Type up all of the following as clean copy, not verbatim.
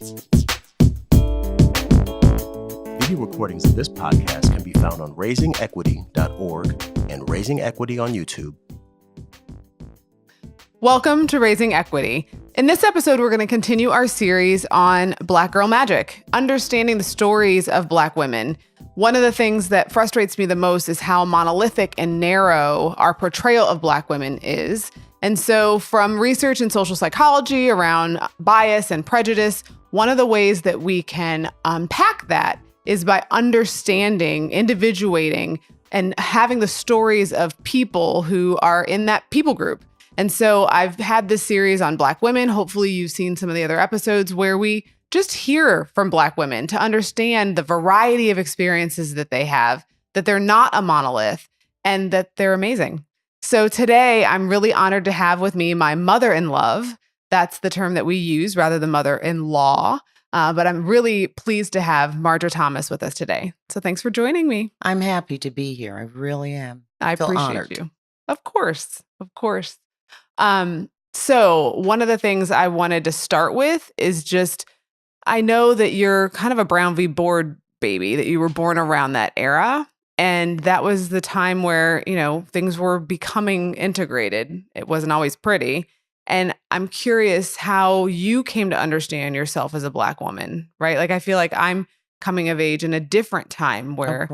Video recordings of this podcast can be found on raisingequity.org and Raising Equity on YouTube. Welcome to Raising Equity. In this episode, we're going to continue our series on Black Girl Magic, understanding the stories of Black women. One of the things that frustrates me the most is how monolithic and narrow our portrayal of Black women is. And so from research in social psychology around bias and prejudice, one of the ways that we can unpack that is by understanding, individuating, and having the stories of people who are in that people group. And so I've had this series on Black women. Hopefully you've seen some of the other episodes where we just hear from Black women to understand the variety of experiences that they have, that they're not a monolith, and that they're amazing. So today I'm really honored to have with me my mother-in-love. That's the term that we use rather than mother-in-law. But I'm really pleased to have Mardra Thomas with us today. So thanks for joining me. I'm happy to be here. I really am. I feel appreciate honored. you. Of course. So one of the things I wanted to start with is just, I know that you're kind of a Brown v. Board baby, that you were born around that era. And that was the time where, things were becoming integrated. It wasn't always pretty. And I'm curious how you came to understand yourself as a Black woman, right? Like, I feel like I'm coming of age in a different time where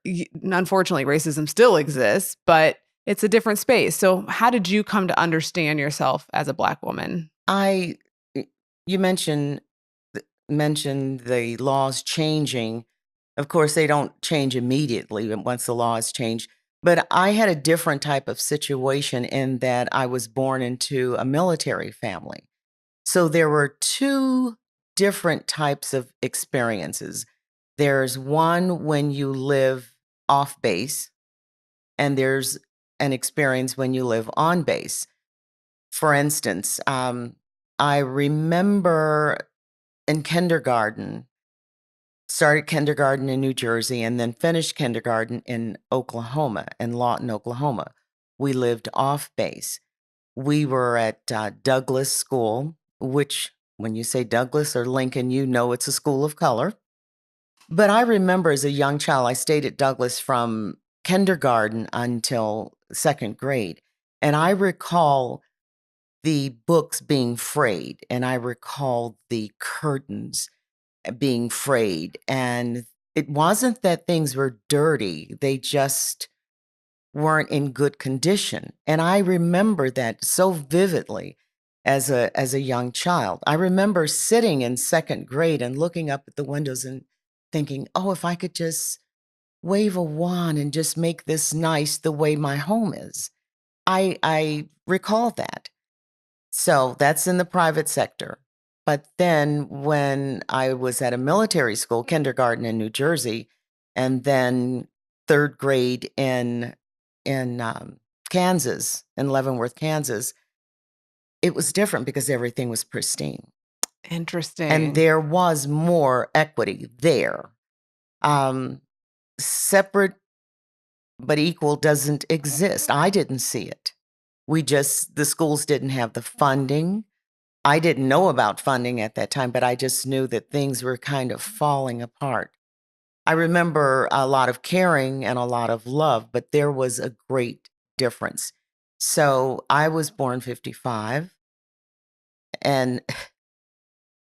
unfortunately racism still exists, but it's a different space. So how did you come to understand yourself as a Black woman? You mentioned the laws changing. Of course, they don't change immediately once the laws change. But I had a different type of situation in that I was born into a military family. So there were two different types of experiences. There's one when you live off base, and there's an experience when you live on base. For instance, I remember in kindergarten, started kindergarten in New Jersey and then finished kindergarten in Oklahoma, in Lawton, Oklahoma. We lived off base. We were at Douglas School, which when you say Douglas or Lincoln, you know it's a school of color. But I remember as a young child, I stayed at Douglas from kindergarten until second grade. And I recall the books being frayed, and I recall the curtains being frayed. And it wasn't that things were dirty, they just weren't in good condition. And I remember that so vividly as a young child. I remember sitting in second grade and looking up at the windows and thinking, oh, if I could just wave a wand and just make this nice the way my home is. I recall that. So that's in the private sector. But then when I was at a military school, kindergarten in New Jersey, and then third grade in Kansas, in Leavenworth, Kansas, it was different because everything was pristine. Interesting. And there was more equity there. Separate but equal doesn't exist. I didn't see it. The schools didn't have the funding. I didn't know about funding at that time, but I just knew that things were kind of falling apart. I remember a lot of caring and a lot of love, but there was a great difference. So I was born 55, and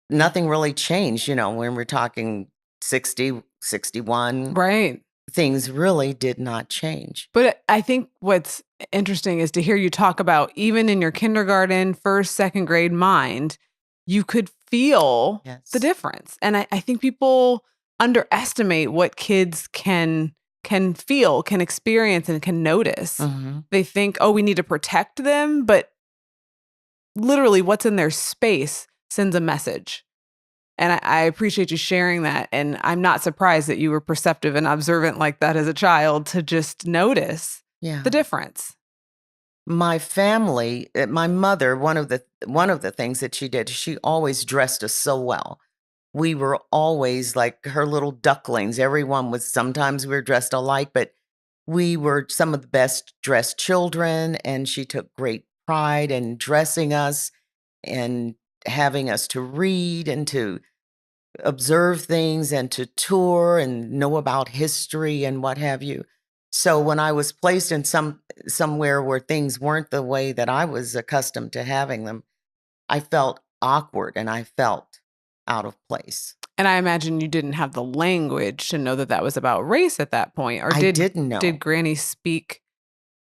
nothing really changed, when we're talking 60, 61. Right. Things really did not change. But I think what's interesting is to hear you talk about, even in your kindergarten, first, second grade mind, you could feel the difference. And I think people underestimate what kids can feel, can experience, and can notice. Mm-hmm. They think, oh, we need to protect them. But literally what's in their space sends a message. And I appreciate you sharing that. And I'm not surprised that you were perceptive and observant like that as a child to just notice the difference. My family, my mother, one of the things that she did, she always dressed us so well. We were always like her little ducklings. Sometimes we were dressed alike, but we were some of the best dressed children, and she took great pride in dressing us and having us to read and to observe things and to tour and know about history and what have you. So when I was placed in somewhere where things weren't the way that I was accustomed to having them, I felt awkward and I felt out of place. And I imagine you didn't have the language to know that that was about race at that point. Or I didn't know. did Granny speak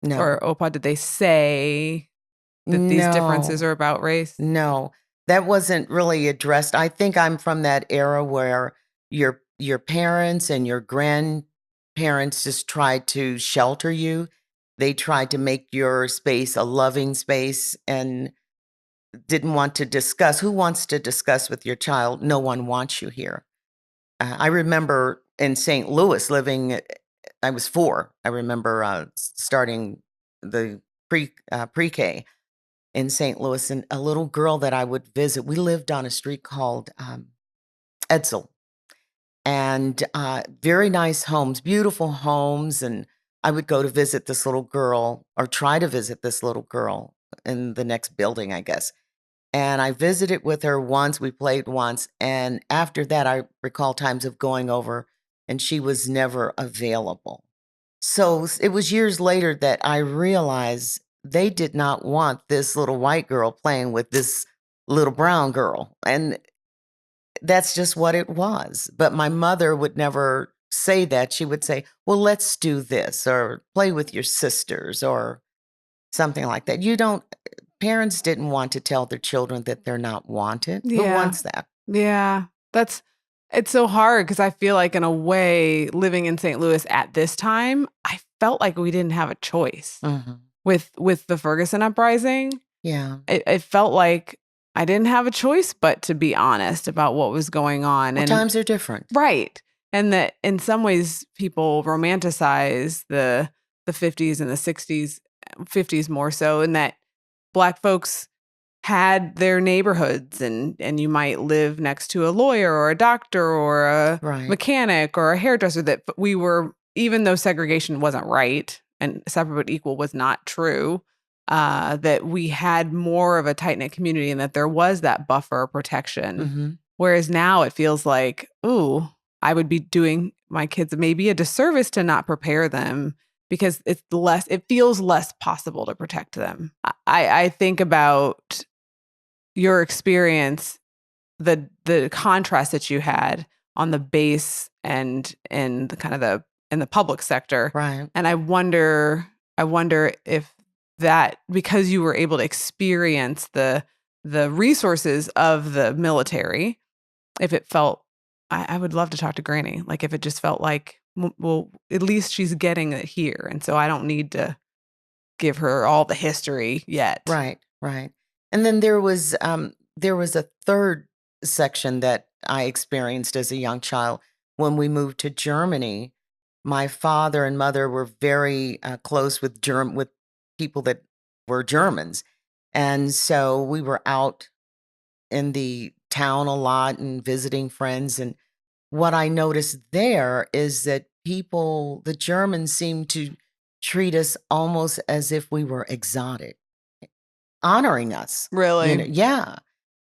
No. or Opa, did they say that these differences are about race? No, that wasn't really addressed. I think I'm from that era where your parents and your grandparents just tried to shelter you. They tried to make your space a loving space and didn't want to discuss. Who wants to discuss with your child? No one wants you here. I remember in St. Louis living, I was 4. I remember starting the pre-K in St. Louis, and a little girl that I would visit. We lived on a street called Edsel, and very nice homes, beautiful homes. And I would go to visit this little girl, or try to visit this little girl in the next building, I guess. And I visited with her once. We played once, and after that, I recall times of going over, and she was never available. So it was years later that I realized they did not want this little white girl playing with this little brown girl. And that's just what it was. But my mother would never say that. She would say, well, let's do this, or play with your sisters, or something like that. Parents didn't want to tell their children that they're not wanted. Who Yeah. wants that? Yeah. It's so hard because I feel like, in a way, living in St. Louis at this time, I felt like we didn't have a choice. Mm-hmm. With the Ferguson uprising. Yeah. It felt like I didn't have a choice but to be honest about what was going on. Well, and times are different. Right. And that in some ways people romanticize the 50s and the 60s, 50s more so, in that Black folks had their neighborhoods, and you might live next to a lawyer or a doctor or a Right. mechanic or a hairdresser, that we were, even though segregation wasn't right and separate but equal was not true, that we had more of a tight-knit community, and that there was that buffer protection. Mm-hmm. Whereas now it feels like, ooh, I would be doing my kids maybe a disservice to not prepare them, because it feels less possible to protect them. I think about your experience, the contrast that you had on the base and in the kind of in the public sector. Right. And I wonder if that, because you were able to experience the resources of the military, if it felt, I would love to talk to Granny, like if it just felt like, well, at least she's getting it here, and so I don't need to give her all the history yet. Right. Right. And then there was a third section that I experienced as a young child when we moved to Germany. My father and mother were very close with people that were Germans, and so we were out in the town a lot and visiting friends. And what I noticed there is that the Germans, seemed to treat us almost as if we were exotic, honoring us. Really? Yeah.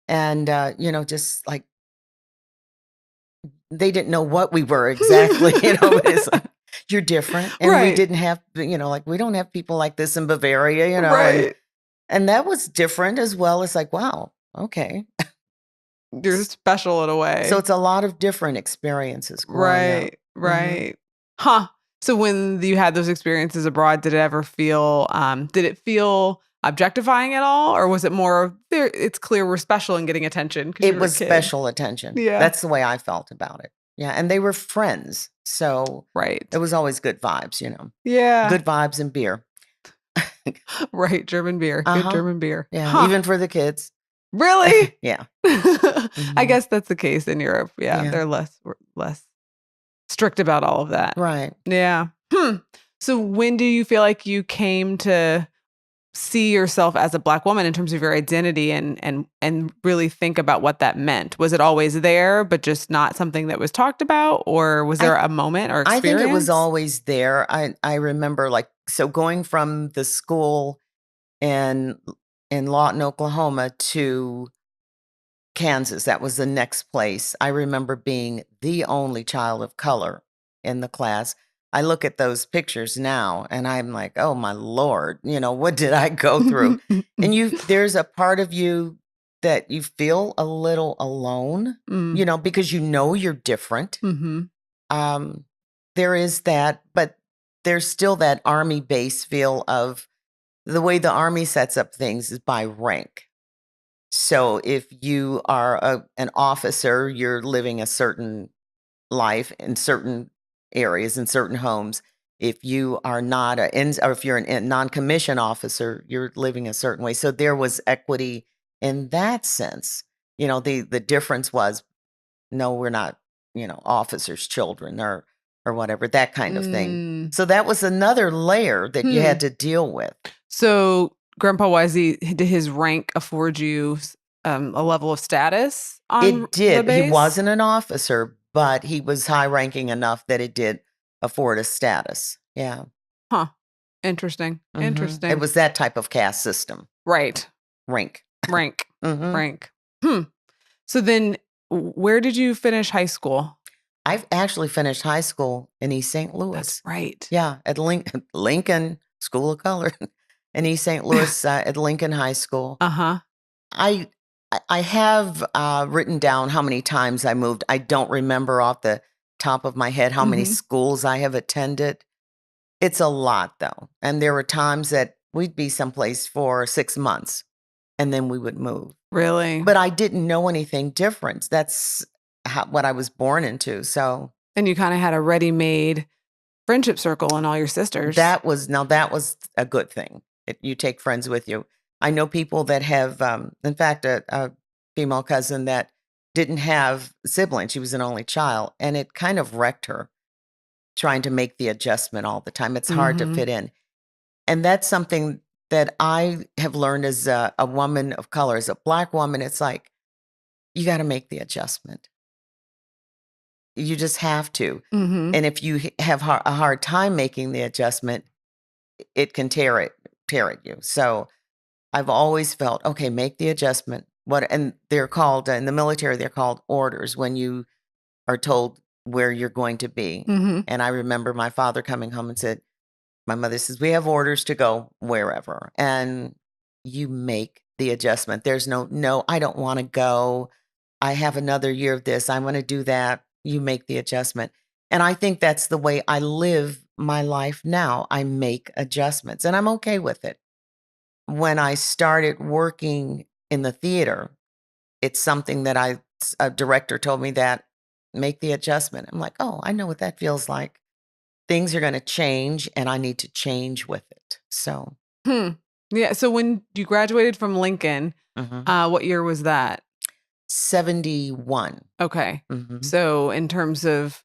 And, just like they didn't know what we were exactly, but it's like, you're different. And we Right. didn't have, like, we don't have people like this in Bavaria, Right. and that was different as well. It's like, wow, okay. You're special in a way. So it's a lot of different experiences growing up. Right. Huh. So when you had those experiences abroad, did it feel objectifying at all? Or was it more, it's clear we're special and getting attention? 'cause It you were a was kid? special attention. Yeah. That's the way I felt about it. Yeah. And they were friends. So Right. it was always good vibes, Yeah. good vibes and beer. Right. German beer. Good Uh-huh. German beer. Yeah. Huh. Even for the kids. Really? Yeah. I guess that's the case in Europe. Yeah. Yeah. They're less strict about all of that. Right. Yeah. So when do you feel like you came to see yourself as a Black woman in terms of your identity, and really think about what that meant? Was it always there, but just not something that was talked about? Or was there a moment or I experience? think it was always there. I remember, going from the school in Lawton, Oklahoma to Kansas. That was the next place. I remember being the only child of color in the class. I look at those pictures now and I'm like, oh my Lord, what did I go through? And there's a part of you that you feel a little alone, because you're different. Mm-hmm. There is that, but there's still that Army base feel of the way the Army sets up things is by rank. So if you are an officer, you're living a certain life in certain areas, in certain homes. If you are not or if you're a non-commissioned officer, you're living a certain way. So there was equity in that sense. The difference was, no, we're not, officers' children or whatever, that kind of thing. So that was another layer that you had to deal with. So Grandpa Wisey, did his rank afford you a level of status on It did. the base? He wasn't an officer, but he was high ranking enough that it did afford a status. Yeah. Huh. Interesting. Mhm. Interesting. It was that type of caste system. Right. Rank. Rank. Mhm. Rank. So then where did you finish high school? I've actually finished high school in East St. Louis. That's right. Yeah, at Lincoln School of Color in East St. Louis at Lincoln High School. Uh-huh. I have written down how many times I moved. I don't remember off the top of my head how many schools I have attended. It's a lot, though. And there were times that we'd be someplace for 6 months and then we would move. Really? But I didn't know anything different. That's what I was born into. So. And you kind of had a ready-made friendship circle and all your sisters. That was a good thing. You take friends with you. I know people that have, in fact, a female cousin that didn't have siblings. She was an only child, and it kind of wrecked her trying to make the adjustment all the time. It's hard to fit in. And that's something that I have learned as a woman of color, as a Black woman. It's like, you got to make the adjustment. You just have to. And if you have a hard time making the adjustment, it can tear at you. So I've always felt, okay, make the adjustment. And they're called, in the military, they're called orders when you are told where you're going to be. And I remember my father coming home and said, my mother says, we have orders to go wherever. And you make the adjustment. There's no, I don't want to go. I have another year of this. I want to do that. You make the adjustment. And I think that's the way I live my life now. I make adjustments and I'm okay with it. When I started working in the theater, it's something that a director told me that make the adjustment. I'm like, oh, I know what that feels like. Things are going to change and I need to change with it. So. Yeah. So when you graduated from Lincoln, what year was that? 71. Okay. So in terms of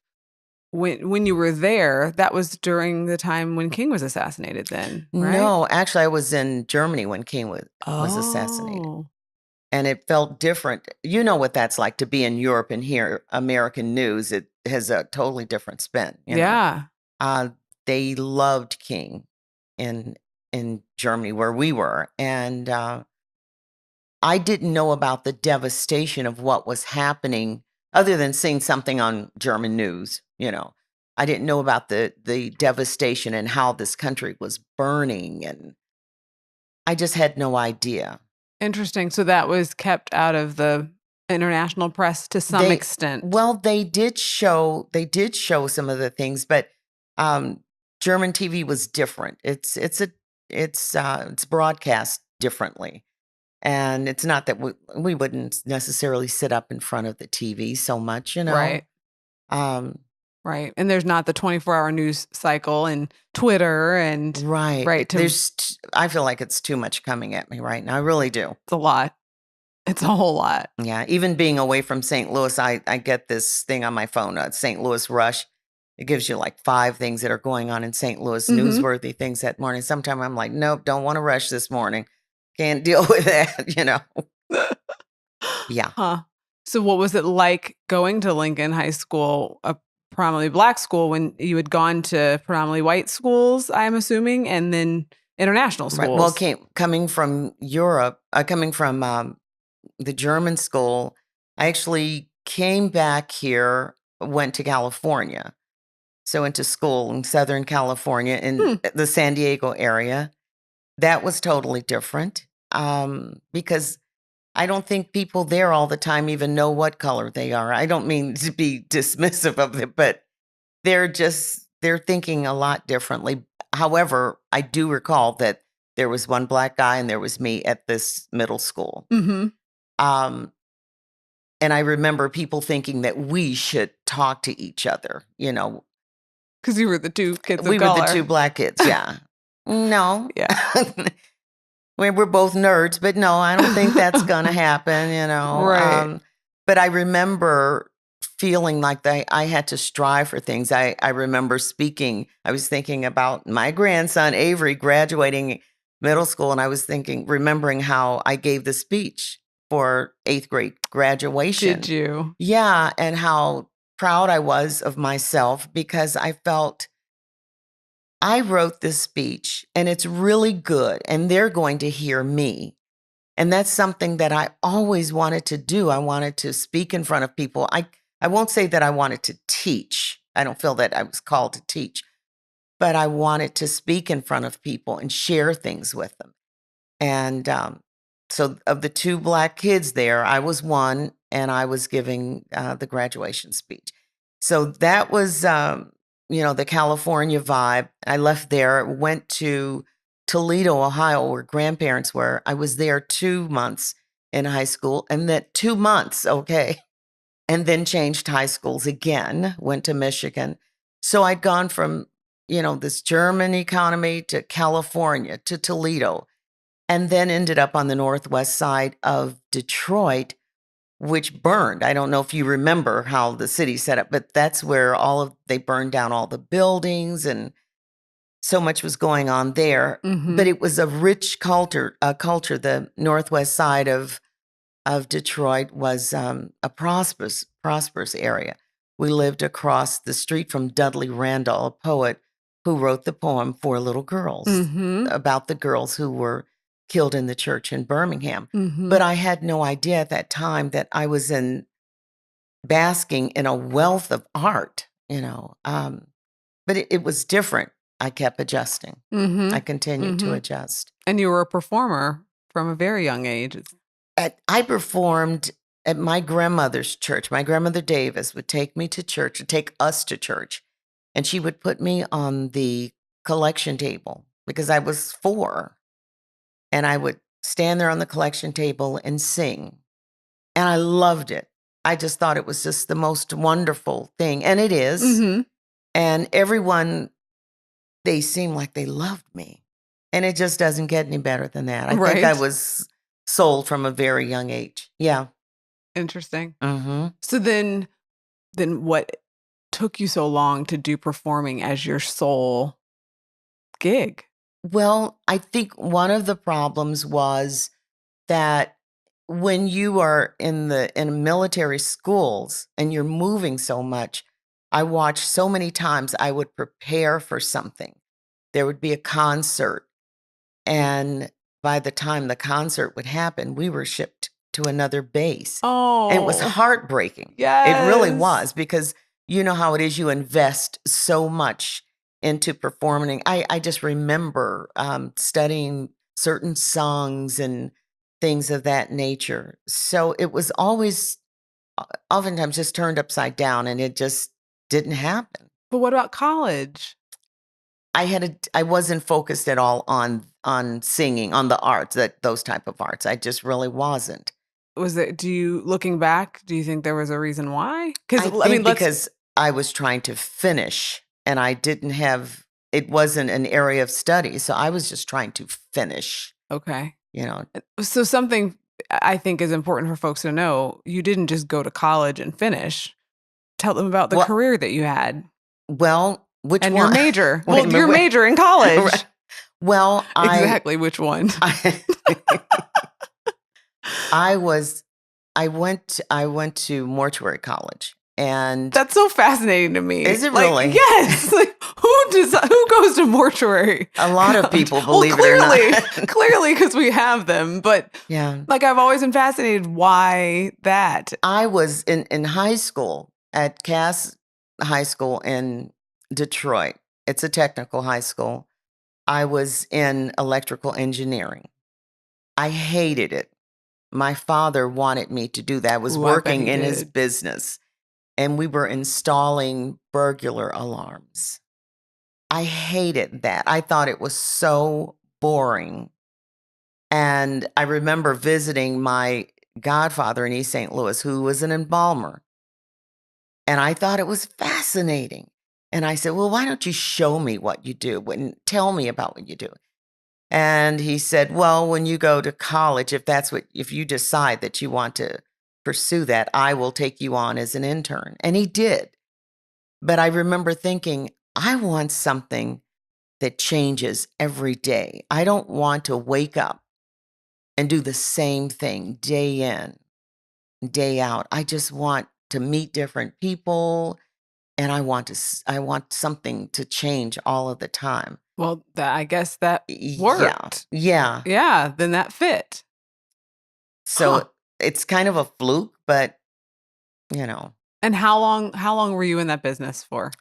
when you were there, that was during the time when King was assassinated then, right? No, actually I was in Germany when King was assassinated. And it felt different. You know what that's like to be in Europe and hear American news. It has a totally different spin. Yeah. They loved King in Germany where we were. And I didn't know about the devastation of what was happening other than seeing something on German news, I didn't know about the devastation and how this country was burning. And I just had no idea. Interesting. So that was kept out of the international press to some extent. Well, they did show some of the things, but German TV was different. It's broadcast differently. And it's not that we wouldn't necessarily sit up in front of the TV so much, Right. Right. And there's not the 24-hour news cycle and Twitter and right. There's I feel like it's too much coming at me right now. I really do. It's a lot. It's a whole lot. Yeah. Even being away from St. Louis, I get this thing on my phone, St. Louis Rush. It gives you like 5 things that are going on in St. Louis, newsworthy things that morning. Sometimes I'm like, nope, don't want to rush this morning. Can't deal with that, Yeah. Huh. So what was it like going to Lincoln High School, a predominantly Black school, when you had gone to predominantly white schools, I'm assuming, and then international schools? Right. Well, coming from Europe, coming from the German school, I actually came back here, went to California. So went to school in Southern California in Hmm. the San Diego area. That was totally different because I don't think people there all the time even know what color they are. I don't mean to be dismissive of it, but they're thinking a lot differently. However, I do recall that there was one black guy and there was me at this middle school. Mm-hmm. Um, and I remember people thinking that we should talk to each other, Because you were the two kids we of were color. the two black kids, yeah. No. Yeah. We're both nerds, but no, I don't think that's gonna happen, Right. But I remember feeling like I had to strive for things. I remember speaking. I was thinking about my grandson, Avery, graduating middle school, and I was remembering how I gave the speech for 8th grade graduation. Did you? Yeah, and how proud I was of myself because I felt I wrote this speech and it's really good and they're going to hear me. And that's something that I always wanted to do. I wanted to speak in front of people. I won't say that I wanted to teach. I don't feel that I was called to teach, but I wanted to speak in front of people and share things with them. And so, of the two black kids there, I was one, and I was giving the graduation speech. So that was, the California vibe. I left there, went to Toledo, Ohio, where grandparents were. I was there 2 months in high school, and that 2 months, okay, and then changed high schools again, went to Michigan. So I'd gone from, this German economy to California to Toledo and then ended up on the northwest side of Detroit, which burned. I don't know if you remember how the city set up, but that's where they burned down all the buildings and so much was going on there. Mm-hmm. But it was a rich culture. The northwest side of Detroit was a prosperous area. We lived across the street from Dudley Randall, a poet who wrote the poem Four Little Girls Mm-hmm. about the girls who were killed in the church in Birmingham. Mm-hmm. But I had no idea at that time that I was basking in a wealth of art, but it was different. I kept adjusting. Mm-hmm. I continued to adjust. And you were a performer from a very young age. I performed at my grandmother's church. My grandmother Davis would take me to church, and take us to church, and she would put me on the collection table because I was 4, and I would stand there on the collection table and sing, and I loved it. I just thought it was just the most wonderful thing, and it is. Mm-hmm. And everyone, they seemed like they loved me, and it just doesn't get any better than that. I think I was sold from a very young age. Yeah. Interesting. Mm-hmm. So then what took you so long to do performing as your sole gig? Well, I think one of the problems was that when you are in military schools and you're moving so much, I watched so many times I would prepare for something. There would be a concert, and by the time the concert would happen, we were shipped to another base. Oh. And it was heartbreaking. Yes. It really was, because you know how it is. You invest so much into performing. I just remember studying certain songs and things of that nature. So it was always, oftentimes, just turned upside down, and it just didn't happen. But what about college? I wasn't focused at all on singing, on the arts, those type of arts. I just really wasn't. Looking back, do you think there was a reason why? Because I was trying to finish, and I didn't have, it wasn't an area of study. So I was just trying to finish. Okay. So something I think is important for folks to know, you didn't just go to college and finish. Tell them about the career that you had. Well, which and one? Your major. Well, your major in college. Right. Well, exactly which one? I went to mortuary college, And That's so fascinating to me. Is it Like, really? yes. Like, who goes to mortuary? A lot of people, Well, believe it or not. clearly, because we have them. But Yeah. like, I've always been fascinated. Why that? I was in high school at Cass High School in Detroit. It's a technical high school. I was in electrical engineering. I hated it. My father wanted me to do that. I was Ooh, I bet working he in his did. business, and we were installing burglar alarms. I hated that. I thought it was so boring. And I remember visiting my godfather in East St. Louis, who was an embalmer. And I thought it was fascinating. And I said, well, why don't you show me what you do and tell me about what you do? And he said, well, when you go to college, if you decide that you want to pursue that, I will take you on as an intern. And he did. But I remember thinking, I want something that changes every day. I don't want to wake up and do the same thing day in, day out. I just want to meet different people, and I want something to change all of the time. Well, I guess that Yeah. worked. Yeah. Yeah, then that fit. So Huh. it's kind of a fluke, but you know, And how long were you in that business for?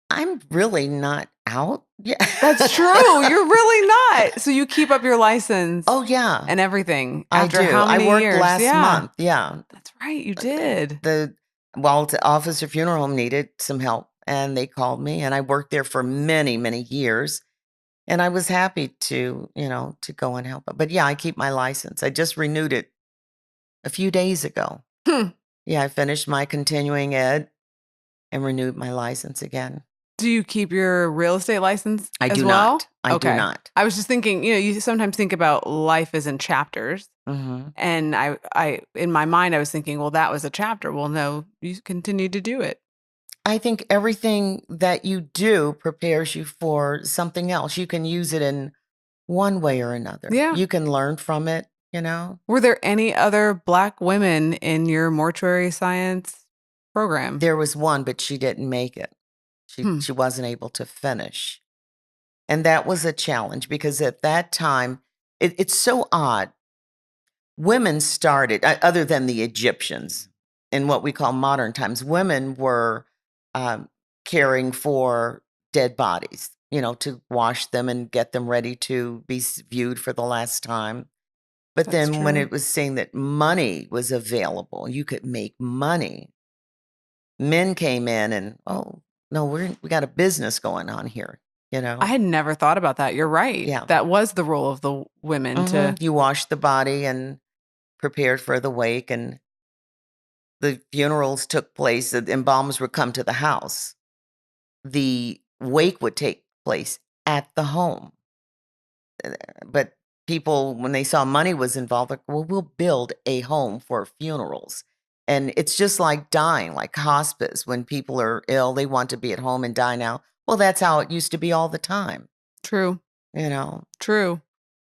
I'm really not out. Yeah. That's true. You're really not. So you keep up your license Oh yeah. and everything I after do. how I many worked years? last Yeah. month. Yeah. That's right. You did. The Officer Funeral Home needed some help, and they called me, and I worked there for many, many years. And I was happy to go and help. But yeah, I keep my license. I just renewed it a few days ago. Hmm. Yeah, I finished my continuing ed and renewed my license again. Do you keep your real estate license I as do well? not. I do not. I was just thinking, you sometimes think about life as in chapters. Mhm. And I in my mind, I was thinking, well, that was a chapter. Well, no, you continue to do it. I think everything that you do prepares you for something else. You can use it in one way or another. Yeah. You can learn from it. Were there any other Black women in your mortuary science program? There was one, but she didn't make it. Hmm. She wasn't able to finish. And that was a challenge because at that time, it's so odd. Women started, other than the Egyptians, in what we call modern times, women were um, caring for dead bodies, to wash them and get them ready to be viewed for the last time. But That's then when true. it was saying that money was available, you could make money, men came in and, oh, no, we got a business going on here, I had never thought about that. You're right. Yeah. That was the role of the women to. You wash the body and prepared for the wake, and the funerals took place. The embalmers would come to the house. The wake would take place at the home. But people, when they saw money was involved, like, well, we'll build a home for funerals. And it's just like dying, like hospice. When people are ill, they want to be at home and die now. Well, that's how it used to be all the time. True. True.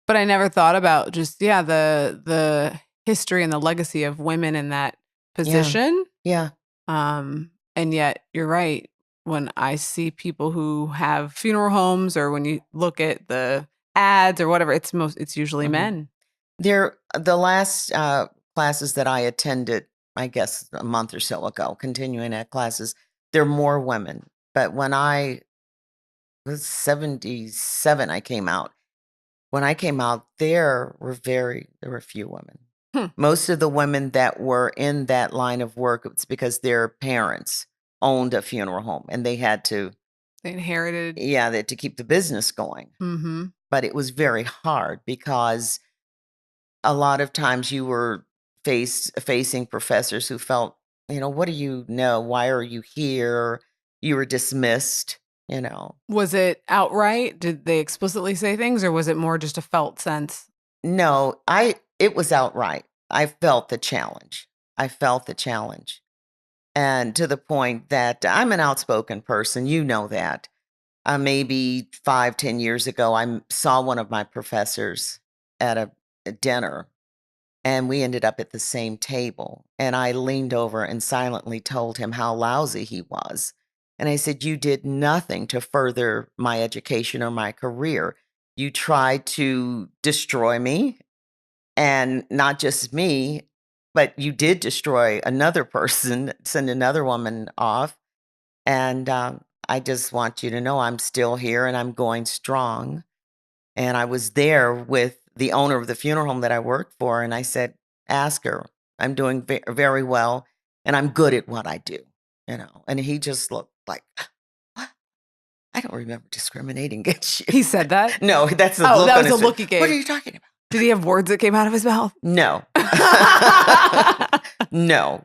But I never thought about just, the history and the legacy of women in that position. Yeah. And yet you're right. When I see people who have funeral homes, or when you look at the ads or whatever, it's usually Mhm. men. The last classes that I attended, I guess a month or so ago, continuing ed classes, there are more women. But when I was 77, I came out. When I came out, there were a few women. Hmm. Most of the women that were in that line of work, it's because their parents owned a funeral home and they had to, They inherited. they had to keep the business going. Mm-hmm. But it was very hard because a lot of times you were facing professors who felt, what do you know? Why are you here? You were dismissed. Was it outright? Did they explicitly say things, or was it more just a felt sense? No, it was outright. I felt the challenge. I felt the challenge. And to the point that I'm an outspoken person, you know that. Maybe 5, 10 years ago, I saw one of my professors at a dinner, and we ended up at the same table. And I leaned over and silently told him how lousy he was. And I said, "You did nothing to further my education or my career. You tried to destroy me, and not just me, but you did destroy another person, send another woman off. And I just want you to know I'm still here and I'm going strong." And I was there with the owner of the funeral home that I worked for. And I said, "Ask her. I'm doing very well and I'm good at what I do." And he just looked like, "What? I don't remember discriminating against you." He said that? No, that's the Oh, look that on was his the look face. he What gave. are you talking about? Did he have words that came out of his mouth? No. No.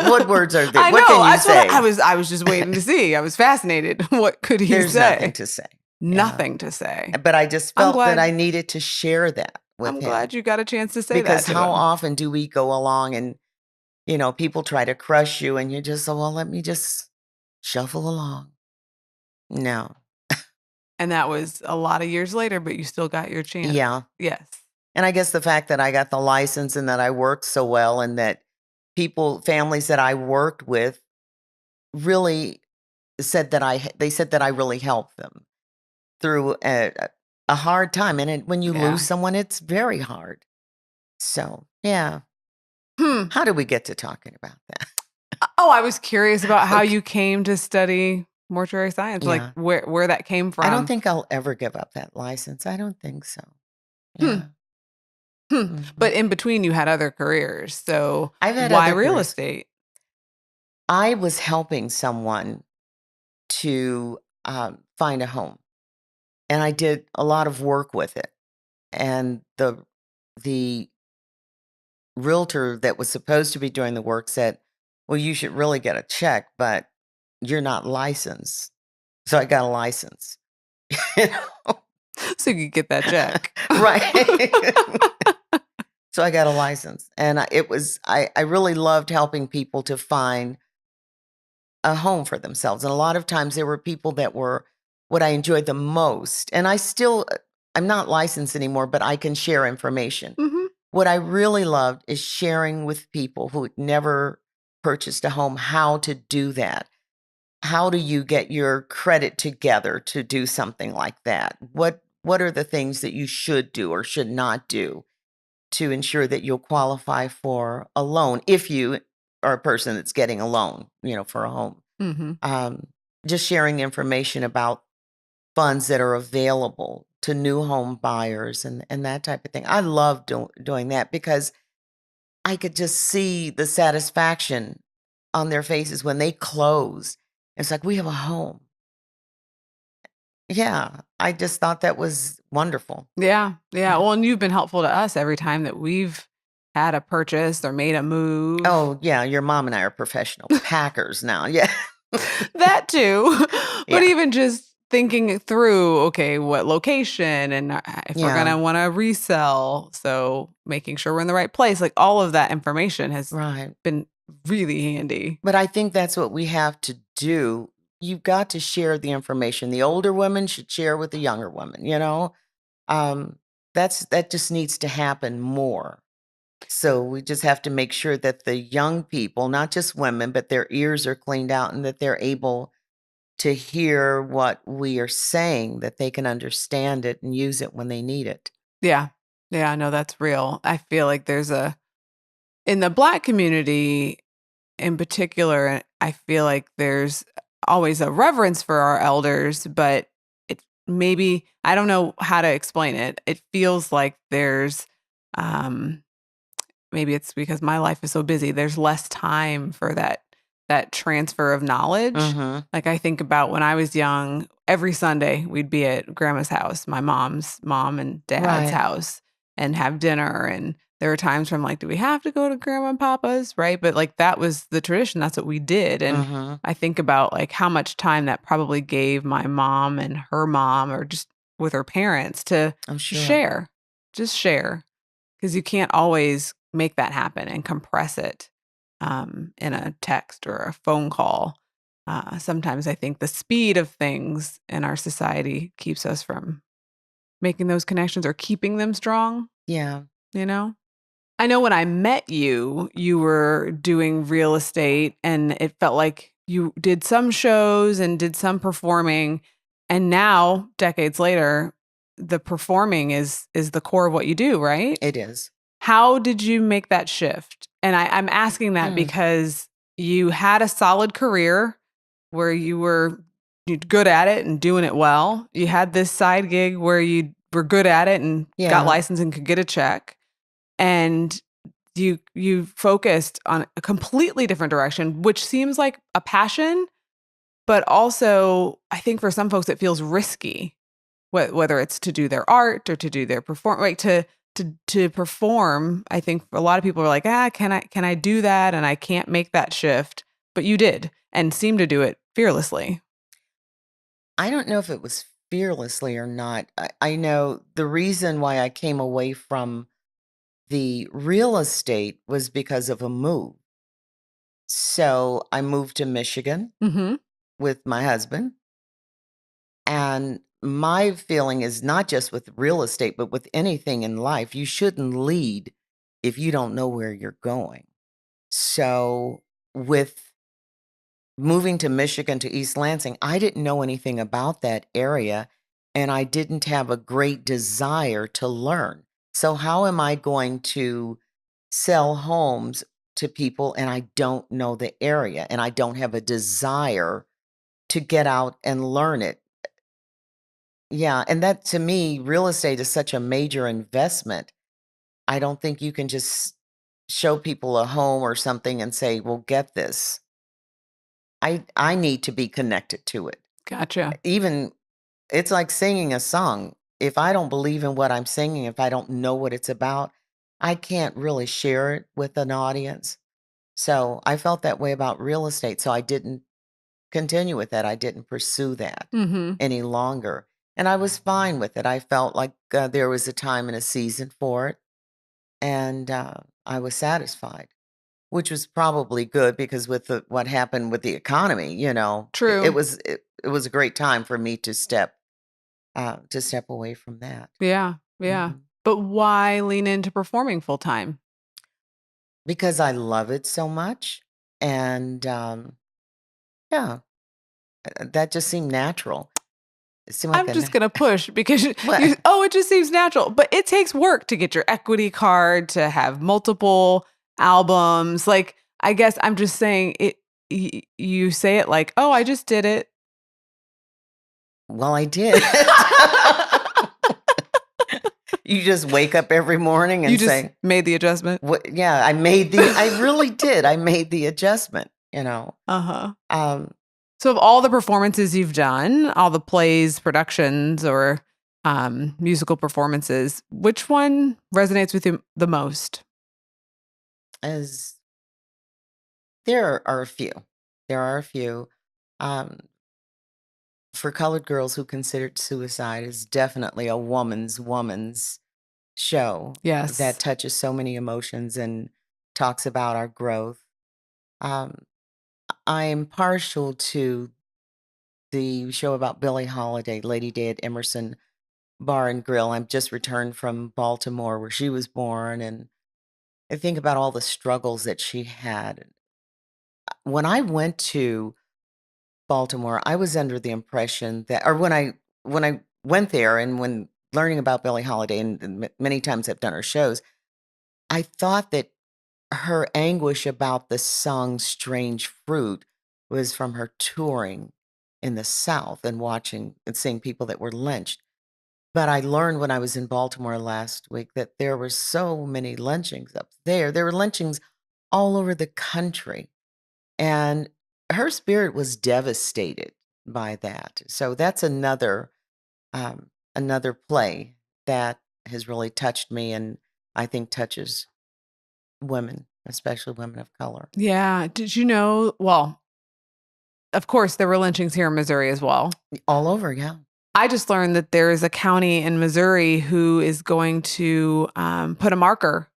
What words are there? I What know. can you That's say? what I was just waiting to see. I was fascinated. What could he There's say? nothing to say. Nothing to say. But I just I'm felt that glad- I needed to share that with I'm him. glad you got a chance to say Because that to how him. often do we go along and, people try to crush you and you just say, "Well, let me just shuffle along." No. And that was a lot of years later, but you still got your chance. Yeah. Yes. And I guess the fact that I got the license and that I worked so well and that families that I worked with really said that they said that I really helped them through a hard time. And when you Yeah. lose someone, it's very hard. So, yeah. How did we get to talking about that? Oh, I was curious about how Okay. you came to study mortuary science, like Yeah. where that came from. I don't think I'll ever give up that license. I don't think so. Hmm. Yeah. Mhm. But in between, you had other careers. So I've had why other real careers. estate? I was helping someone to find a home, and I did a lot of work with it. And the realtor that was supposed to be doing the work said, "Well, you should really get a check, but you're not licensed." So I got a license. You know? So you could get that check. Right. So I got a license, and I really loved helping people to find a home for themselves. And a lot of times there were people that were what I enjoyed the most. And I'm not licensed anymore, but I can share information. Mhm. What I really loved is sharing with people who had never purchased a home how to do that. How do you get your credit together to do something like that? What are the things that you should do or should not do to ensure that you'll qualify for a loan if you are a person that's getting a loan, for a home? Mhm. Just sharing information about funds that are available to new home buyers and that type of thing. I love doing that because I could just see the satisfaction on their faces when they close. It's like, we have a home. Yeah, I just thought that was wonderful. Yeah. Yeah. Well, and you've been helpful to us every time that we've had a purchase or made a move. Oh, yeah, your mom and I are professional packers now. Yeah. That too. But Yeah. even just thinking it through, okay, what location and if we're Yeah. going to want to resell. So making sure we're in the right place, like all of that information has Right. been really handy. But I think that's what we have to do. You've got to share the information. The older women should share with the younger women, that just needs to happen more. So we just have to make sure that the young people, not just women, but their ears are cleaned out and that they're able to hear what we are saying, that they can understand it and use it when they need it. Yeah. Yeah, I know that's real. I feel like in the Black community in particular, I feel like there's always a reverence for our elders, but maybe, I don't know how to explain it. It feels like there's, maybe it's because my life is so busy. There's less time for that transfer of knowledge. Mhm. Like I think about when I was young, every Sunday we'd be at grandma's house, my mom's mom and dad's Right. house, and have dinner. And there were times where I'm like, do we have to go to grandma and papa's? Right. But like that was the tradition. That's what we did. And Mhm. I think about like how much time that probably gave my mom and her mom or just with her parents to I'm sure. just share. Because you can't always make that happen and compress it in a text or a phone call. Sometimes I think the speed of things in our society keeps us from making those connections or keeping them strong, Yeah. you know? I know when I met you, you were doing real estate and it felt like you did some shows and did some performing. And now, decades later, the performing is the core of what you do, right? It is. How did you make that shift? And I'm asking that because you had a solid career where you were good at it and doing it well. You had this side gig where you were good at it and got licensed and could get a check. And you focused on a completely different direction, which seems like a passion, but also I think for some folks it feels risky, whether it's to do their art or to do their perform, like to perform. I think a lot of people are like, can I do that? And I can't make that shift, but you did and seem to do it fearlessly. I don't know if it was fearlessly or not. I know the reason why I came away from the real estate was because of a move. So I moved to Michigan Mm-hmm. with my husband. And my feeling is not just with real estate, but with anything in life, you shouldn't lead if you don't know where you're going. So with moving to Michigan to East Lansing, I didn't know anything about that area and I didn't have a great desire to learn. So, how am I going to sell homes to people and I don't know the area and I don't have a desire to get out and learn it? Yeah. And that to me, real estate is such a major investment. I don't think you can just show people a home or something and say, well, get this. I need to be connected to it. Gotcha. Even it's like singing a song. If I don't believe in what I'm singing, if I don't know what it's about, I can't really share it with an audience. So I felt that way about real estate. So I didn't continue with that. I didn't pursue that Mm-hmm. any longer. And I was fine with it. I felt like there was a time and a season for it. And I was satisfied, which was probably good because with what happened with the economy, it True. was it was a great time for me to step away from that. Yeah. Yeah. Mhm. But why lean into performing full time? Because I love it so much, and, yeah, that just seemed natural. It seemed like I'm a just going to push because What? it just seems natural. But it takes work to get your equity card, to have multiple albums. Like, I guess I'm just saying it. You say it like, oh, I just did it. Well, I did. You just wake up every morning You and just say, made the adjustment. "What?" Yeah, I really did. I made the adjustment, you know? Uh-huh. Um, So of all the performances you've done, all the plays, productions, or musical performances, which one resonates with you the most? as there are a few. There are a few. Um, for colored girls who considered suicide is definitely a woman's show that Yes. touches so many emotions and talks about our growth. Um, I'm partial to the show about Billie Holiday, Lady Day at Emerson Bar and Grill. I'm just returned from Baltimore where she was born, and I think about all the struggles that she had. When I went to Baltimore, I was under the impression that, or when I went there, and when learning about Billie Holiday, and many times I've done her shows, I thought that her anguish about the song "Strange Fruit" was from her touring in the South and watching and seeing people that were lynched. But I learned when I was in Baltimore last week that there were so many lynchings up there. There were lynchings all over the country, and her spirit was devastated by that. So that's another play that has really touched me and I think touches women, especially women of color. Yeah. Did you know? Well, of course, there were lynchings here in Missouri as well. All over, yeah. I just learned that there is a county in Missouri who is going to put a marker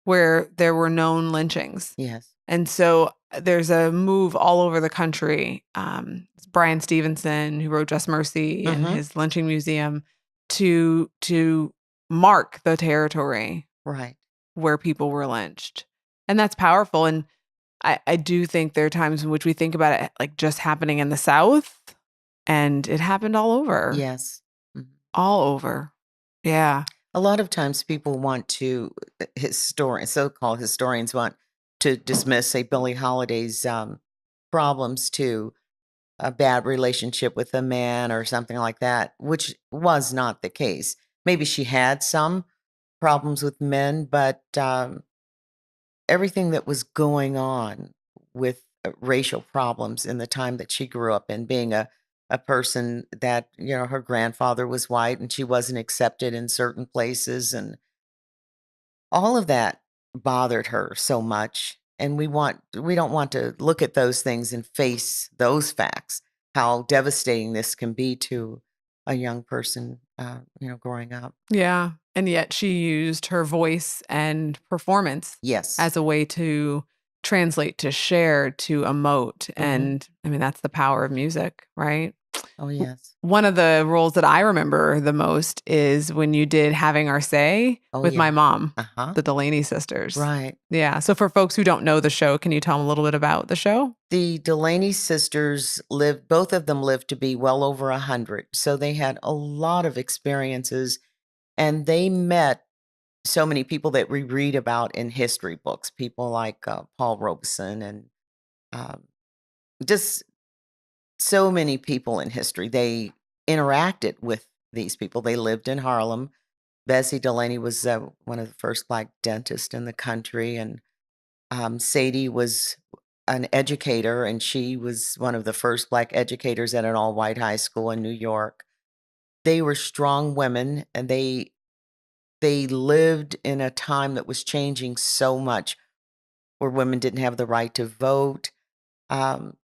where there were known lynchings. Yes. And so there's a move all over the country. It's Brian Stevenson, who wrote Just Mercy and Mhm. his lynching museum, to mark the territory. Right. where people were lynched. And that's powerful. And I do think there are times in which we think about it like just happening in the South, and it happened all over. Yes. Mhm. All over. Yeah. A lot of times people want to, so-called historians want to dismiss, say, Billie Holiday's problems to a bad relationship with a man or something like that, which was not the case. Maybe she had some problems with men, but everything that was going on with racial problems in the time that she grew up in, being a person that, her grandfather was white and she wasn't accepted in certain places, and all of that bothered her so much. And we don't want to look at those things and face those facts, how devastating this can be to a young person, growing up. Yeah. And yet she used her voice and performance Yes. as a way to translate, to share, to emote. Mhm. And I mean, that's the power of music, right? Oh, yes. One of the roles that I remember the most is when you did Having Our Say Oh, with my yeah. mom, Uh-huh. the Delaney sisters. Right. Yeah. So for folks who don't know the show, can you tell them a little bit about the show? The Delaney sisters both of them lived to be well over 100. So they had a lot of experiences, and they met so many people that we read about in history books, people like Paul Robeson, and um, just so many people in history. They interacted with these people. They lived in Harlem. Bessie Delaney was one of the first Black dentists in the country, and Sadie was an educator, and she was one of the first Black educators at an all-white high school in New York. They were strong women, and they lived in a time that was changing so much, where women didn't have the right to vote. Um,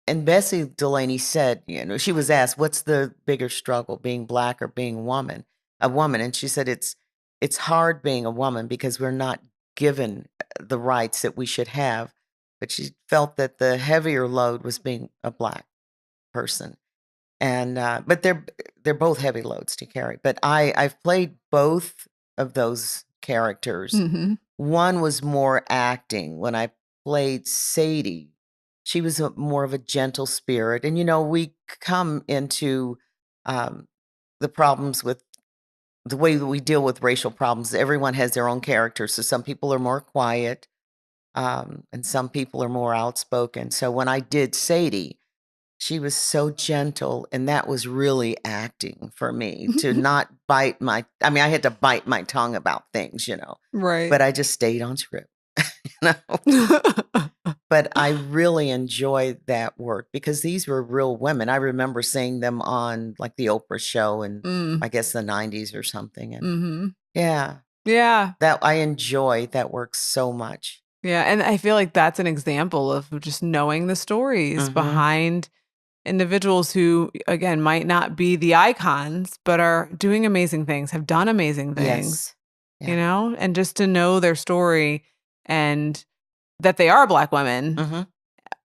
and Bessie Delaney said, she was asked, "What's the bigger struggle, being Black or being a woman?" And she said, "It's hard being a woman because we're not given the rights that we should have." But she felt that the heavier load was being a Black person. And but they're both heavy loads to carry. But I've played both of those characters. Mm-hmm. One was more acting. When I played Sadie, she was more of a gentle spirit. And we come into the problems with the way that we deal with racial problems. Everyone has their own character. So some people are more quiet, and some people are more outspoken. So when I did Sadie, she was so gentle, and that was really acting for me to not I had to bite my tongue about things, Right. but I just stayed on script, you know. But I really enjoyed that work because these were real women. I remember seeing them on like the Oprah show in I guess the 90s or something. And Mm-hmm. yeah, Yeah. that I enjoy that work so much. Yeah. And I feel like that's an example of just knowing the stories Mhm. behind individuals who, again, might not be the icons, but are doing amazing things, have done amazing things, Yes. Yeah. and just to know their story and that they are Black women Mhm.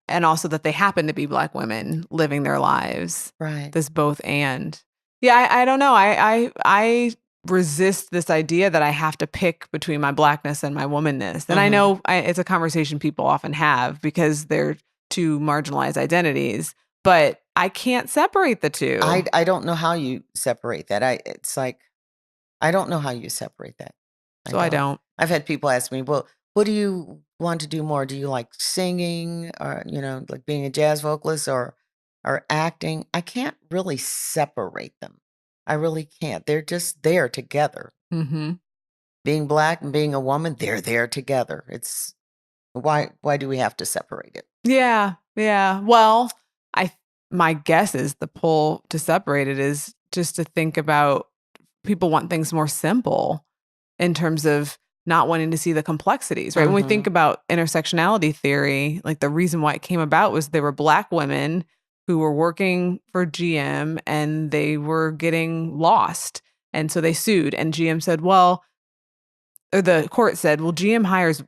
and also that they happen to be Black women living their lives. Right. This both and. Yeah, I don't know. I resist this idea that I have to pick between my Blackness and my womanness. And I Mhm. know it's a conversation people often have because they're two marginalized identities, but I can't separate the two. I don't know how you separate that. It's like I don't know how you separate that. So I don't. I've had people ask me, "Well, what do you want to do more? Do you like singing or, like being a jazz vocalist or acting?" I can't really separate them. I really can't. They're just there together. Mm-hmm. Being Black and being a woman, they're there together. It's why do we have to separate it? Yeah. Yeah. Well, my guess is the pull to separate it is just to think about people want things more simple in terms of not wanting to see the complexities, right? When we think Mhm. about intersectionality theory, like the reason why it came about was there were Black women who were working for GM and they were getting lost. And so they sued. And GM said, well, or the court said, well, GM hires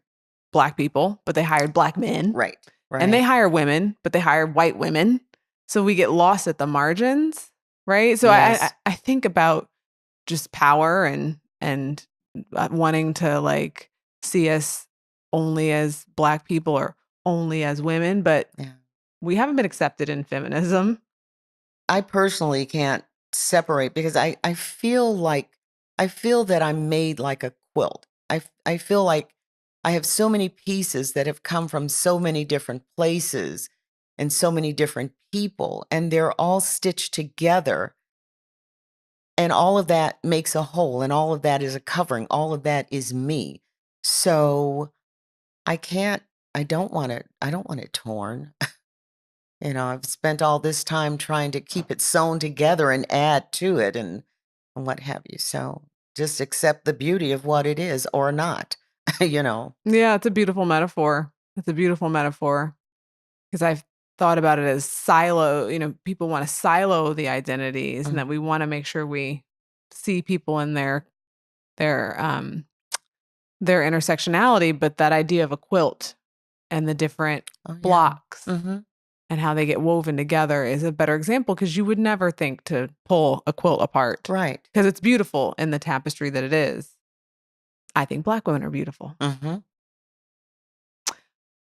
Black people, but they hired Black men. Right. And they Right. hire women, but they hire white women. So we get lost at the margins, right? So Yes. I think about just power and wanting to like see us only as Black people or only as women, but Yeah. we haven't been accepted in feminism. I personally can't separate because I feel that I'm made like a quilt. I feel like I have so many pieces that have come from so many different places and so many different people, and they're all stitched together. And all of that makes a whole, and all of that is a covering. All of that is me. So I can't, I don't want it torn. I've spent all this time trying to keep it sewn together and add to it and what have you. So just accept the beauty of what it is or not, you know. Yeah, it's a beautiful metaphor. It's a beautiful metaphor because I've thought about it as silo. People want to silo the identities, and that we want to make sure we see people in their their intersectionality. But that idea of a quilt and the different Oh, yeah. blocks Mm-hmm. and how they get woven together is a better example, because you would never think to pull a quilt apart, Right. because it's beautiful in the tapestry that it is. I think Black women are beautiful. Mm-hmm.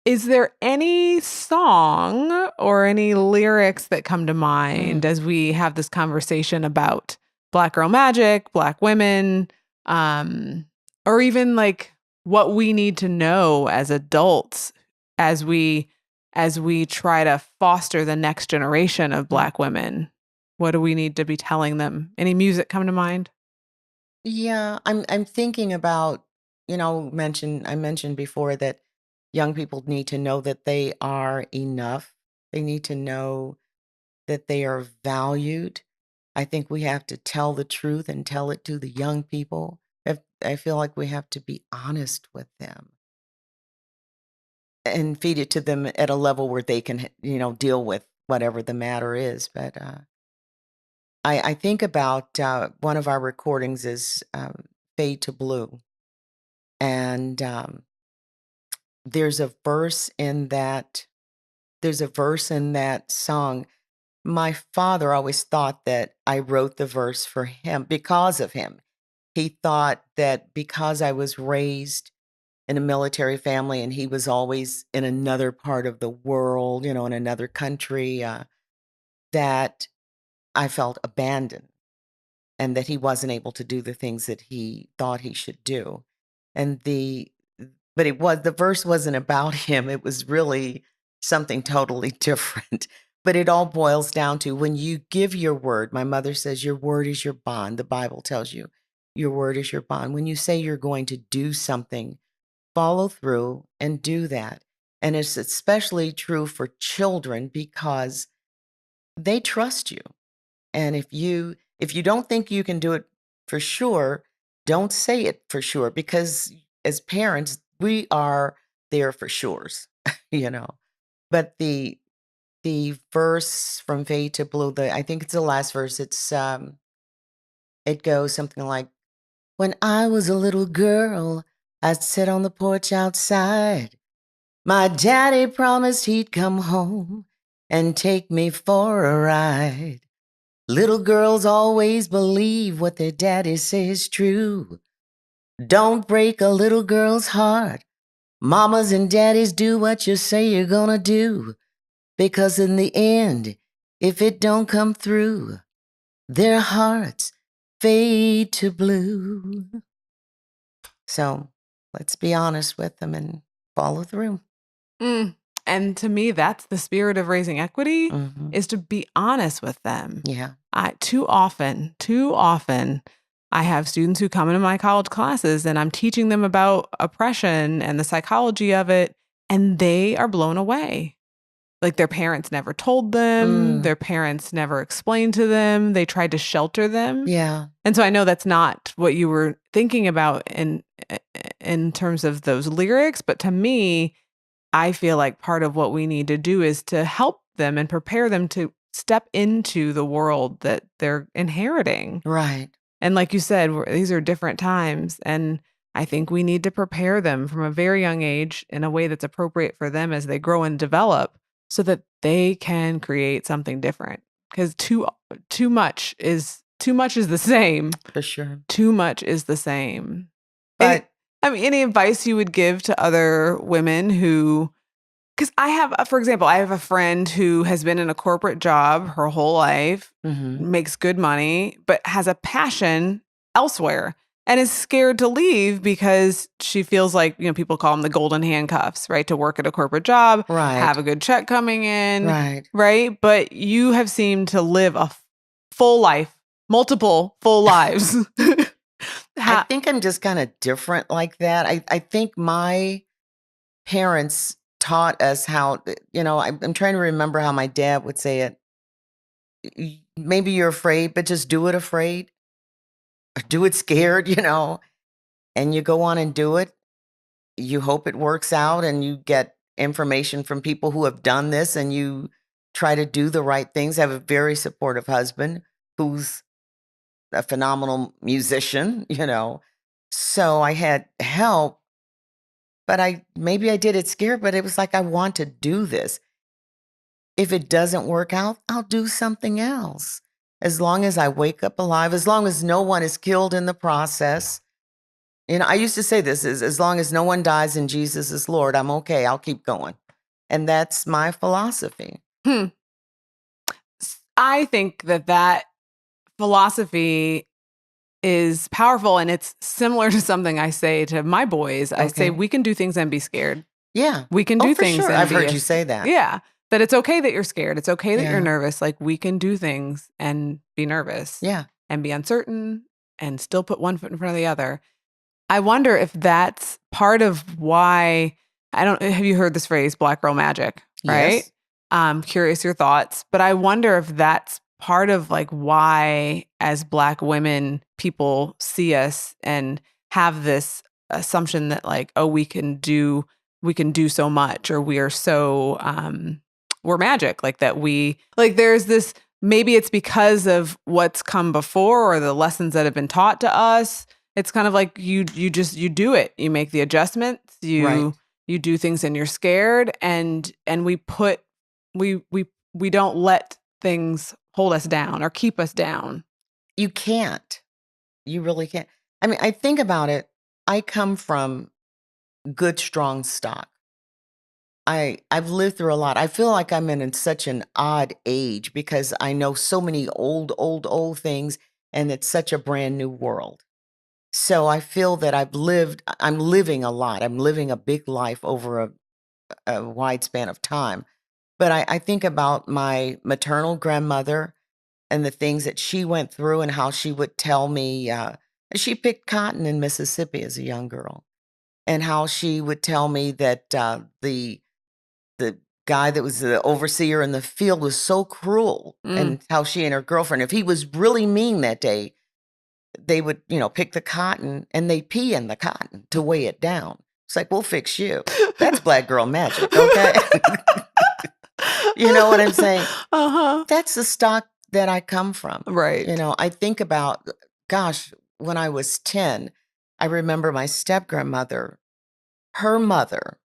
Is there any song or any lyrics that come to mind as we have this conversation about Black girl magic, Black women, or even like what we need to know as adults as we try to foster the next generation of Black women? What do we need to be telling them? Any music come to mind? Yeah, I'm thinking about, I mentioned before that young people need to know that they are enough. They need to know that they are valued. I think we have to tell the truth and tell it to the young people. I feel like we have to be honest with them and feed it to them at a level where they can, deal with whatever the matter is. But I think about one of our recordings is Fade to Blue. And there's a verse in that song. My father always thought that I wrote the verse for him because of him. He thought that because I was raised in a military family and he was always in another part of the world, in another country, that I felt abandoned and that he wasn't able to do the things that he thought he should do. And but the verse wasn't about him. It was really something totally different. But it all boils down to when you give your word. My mother says your word is your bond. The Bible tells you your word is your bond. When you say you're going to do something, follow through and do that. And it's especially true for children because they trust you. And if you don't think you can do it for sure, don't say it for sure, because as parents, we are there for sures, you know. But the verse from Fade to Blue, I think it's the last verse. It goes something like, "When I was a little girl, I'd sit on the porch outside. My daddy promised he'd come home and take me for a ride. Little girls always believe what their daddy says true. Don't break a little girl's heart. Mamas and daddies, do what you say you're gonna do. Because in the end, if it don't come through, their hearts fade to blue." So let's be honest with them and follow through. And to me, that's the spirit of raising equity, Mhm. is to be honest with them. Yeah. Too often, I have students who come into my college classes and I'm teaching them about oppression and the psychology of it, and they are blown away. Like their parents never told them, their parents never explained to them, they tried to shelter them. Yeah. And so I know that's not what you were thinking about in terms of those lyrics, but to me, I feel like part of what we need to do is to help them and prepare them to step into the world that they're inheriting. Right. And like you said, these are different times. And I think we need to prepare them from a very young age in a way that's appropriate for them as they grow and develop, so that they can create something different. Because too much is the same. For sure. Too much is the same. But I mean, any advice you would give to other women who, because I have, for example, I have a friend who has been in a corporate job her whole life, Hmm. makes good money, but has a passion elsewhere and is scared to leave because she feels like, people call them the golden handcuffs, right? To work at a corporate job, have Right. a good check coming in, Right. right? But you have seemed to live a full life, multiple full lives. I Ha- think I'm just kind of different like that. I think my parents taught us how, I'm trying to remember how my dad would say it. Maybe you're afraid, but just do it afraid, or do it scared, and you go on and do it. You hope it works out and you get information from people who have done this and you try to do the right things. I have a very supportive husband who's a phenomenal musician, So I had help, but maybe I did it scared, but it was like I want to do this. If it doesn't work out, I'll do something else. As long as I wake up alive, as long as no one is killed in the process. I used to say this is as long as no one dies and Jesus is Lord, I'm okay. I'll keep going. And that's my philosophy. Hmm. I think that philosophy is powerful, and it's similar to something I say to my boys. I say, Okay. we can do things and be scared. Yeah. We can Oh, do for things sure. and I've be, heard you say that. yeah, that it's okay that you're scared. It's okay that you're Yeah. nervous. Like, we can do things and be nervous Yeah. and be uncertain and still put one foot in front of the other. I wonder if that's part of why, have you heard this phrase, black girl magic, right? Yes. Curious your thoughts, but I wonder if that's part of like why as black women, people see us and have this assumption that like, oh, we can do so much, or we are so, we're magic, like that there's this, maybe it's because of what's come before or the lessons that have been taught to us. It's kind of like you do it. You make the adjustments. Right. You do things and you're scared, and we don't let things hold us down or keep us down. You can't. You really can't. I mean, I think about it. I come from good, strong stock. I've lived through a lot. I feel like I'm in such an odd age because I know so many old things, and it's such a brand new world. So I feel that I'm living a lot. I'm living a big life over a wide span of time. But I think about my maternal grandmother and the things that she went through and how she would tell me, she picked cotton in Mississippi as a young girl, and how she would tell me that the guy that was the overseer in the field was so cruel, Mm. and how she and her girlfriend, if he was really mean that day, they would, pick the cotton and they pee in the cotton to weigh it down. It's like, we'll fix you. That's black girl magic, okay? You know what I'm saying? Uh-huh. That's the stock that I come from. Right. I think about, gosh, when I was 10, I remember my step grandmother, her mother,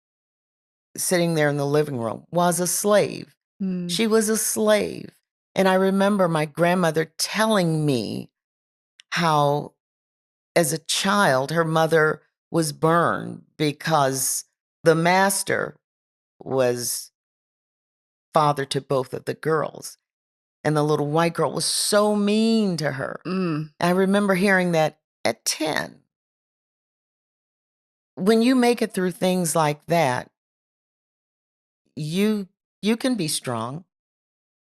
sitting there in the living room, was a slave. Mm. She was a slave. And I remember my grandmother telling me how, as a child, her mother was burned because the master was father to both of the girls. And the little white girl was so mean to her. Mm. I remember hearing that at 10. When you make it through things like that, you you can be strong.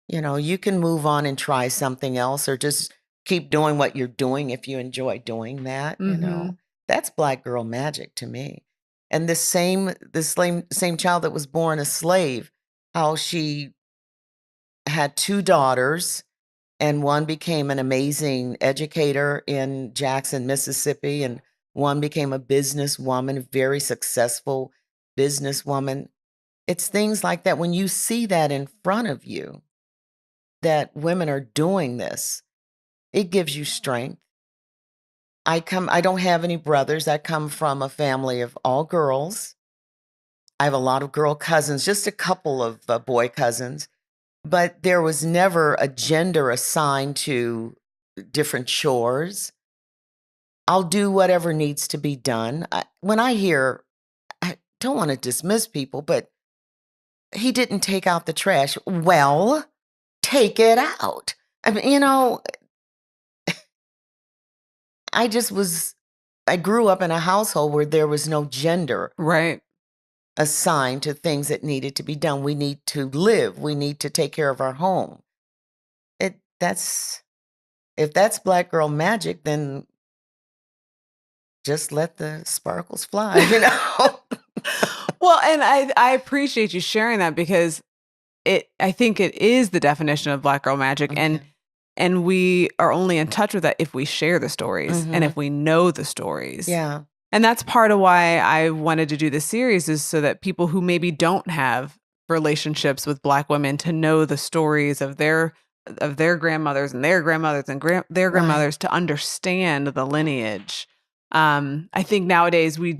You can move on and try something else, or just keep doing what you're doing if you enjoy doing that. Mm-hmm. That's black girl magic to me. And this same child that was born a slave, how she had two daughters, and one became an amazing educator in Jackson, Mississippi, and one became a businesswoman, a very successful businesswoman. It's things like that. When you see that in front of you, that women are doing this, it gives you strength. I don't have any brothers. I come from a family of all girls. I have a lot of girl cousins, just a couple of boy cousins, but there was never a gender assigned to different chores. I'll do whatever needs to be done. When I hear, I don't want to dismiss people, but he didn't take out the trash. Well, take it out. I mean, I grew up in a household where there was no gender Right. assigned to things that needed to be done. We need to live. We need to take care of our home. If that's black girl magic, then just let the sparkles fly, Well, and I appreciate you sharing that because I think it is the definition of black girl magic. Okay. And we are only in touch with that if we share the stories and if we know the stories. Yeah. And that's part of why I wanted to do this series, is so that people who maybe don't have relationships with black women to know the stories of their grandmothers and their grandmothers and their grandmothers, to understand the lineage. I think nowadays we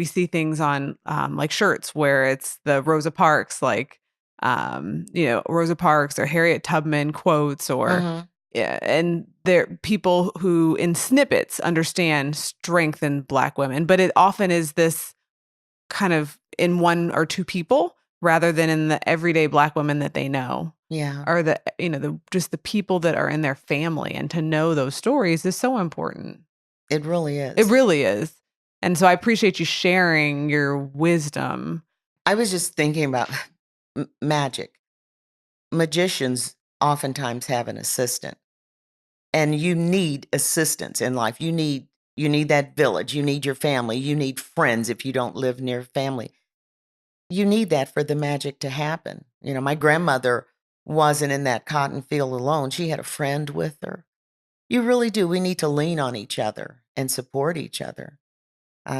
see things on like shirts where it's the Rosa Parks, like Rosa Parks or Harriet Tubman quotes, or yeah, and there people who in snippets understand strength in black women, but it often is this kind of in one or two people rather than in the everyday black women that they know. Yeah. Or just the people that are in their family, and to know those stories is so important. It really is. It really is. And so I appreciate you sharing your wisdom. I was just thinking about magic. Magicians oftentimes have an assistant, and you need assistance in life. You need that village. You need your family. You need friends if you don't live near family. You need that for the magic to happen. My grandmother wasn't in that cotton field alone. She had a friend with her. You really do. We need to lean on each other and support each other.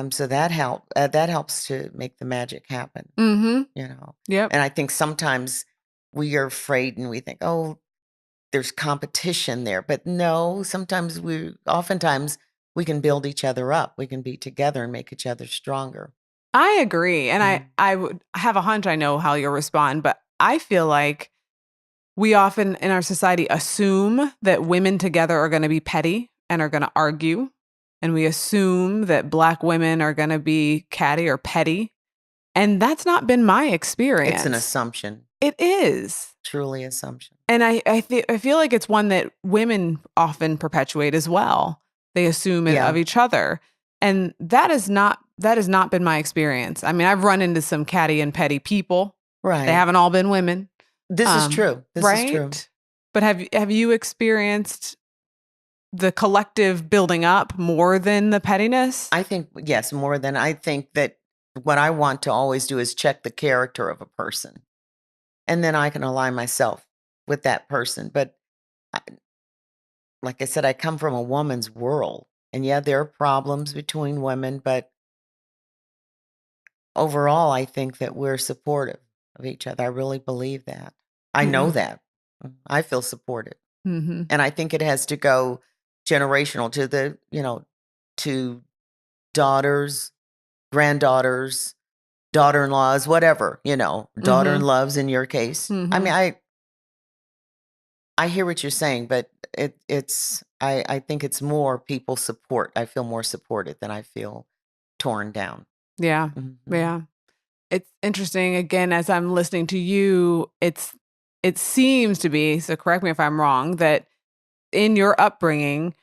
So that helps to make the magic happen. Yep. And I think sometimes we are afraid and we think, oh, there's competition there. But no, oftentimes we can build each other up. We can be together and make each other stronger. I agree. And I would have a hunch I know how you'll respond, but I feel like we often in our society assume that women together are going to be petty and are going to argue. And we assume that black women are going to be catty or petty. And that's not been my experience. It's an assumption. It is. Truly assumption. And I feel like it's one that women often perpetuate as well. They assume it of each other. And that has not been my experience. I mean, I've run into some catty and petty people. Right. They haven't all been women. This is true. This is true. But have you experienced the collective building up more than the pettiness? I think, yes, more than. I think that what I want to always do is check the character of a person. And then I can align myself with that person. But like I said, I come from a woman's world. And yeah, there are problems between women, but overall, I think that we're supportive of each other. I really believe that. I know that. I feel supported. And I think it has to go generational to daughters, granddaughters, daughter-in-laws, whatever, daughter-in-laws in your case. I mean, I hear what you're saying, but I think it's more people support. I feel more supported than I feel torn down. Yeah. Yeah. It's interesting. Again, as I'm listening to you, it seems to be, so correct me if I'm wrong, that in your upbringing,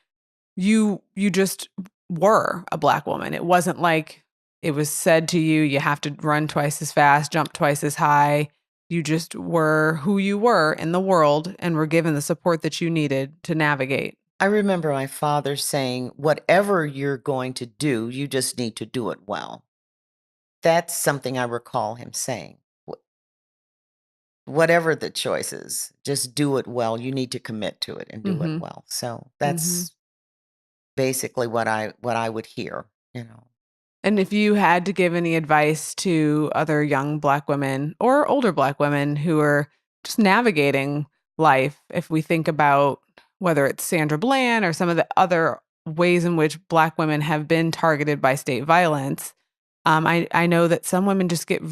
you just were a black woman. It wasn't like it was said to you, you have to run twice as fast, jump twice as high. You just were who you were in the world and were given the support that you needed to navigate. I remember my father saying, whatever you're going to do, you just need to do it well. That's something I recall him saying. Whatever the choice is, just do it well. You need to commit to it and do it well. So that's basically what I would hear, And if you had to give any advice to other young black women or older black women who are just navigating life, if we think about whether it's Sandra Bland or some of the other ways in which black women have been targeted by state violence, I know that some women just get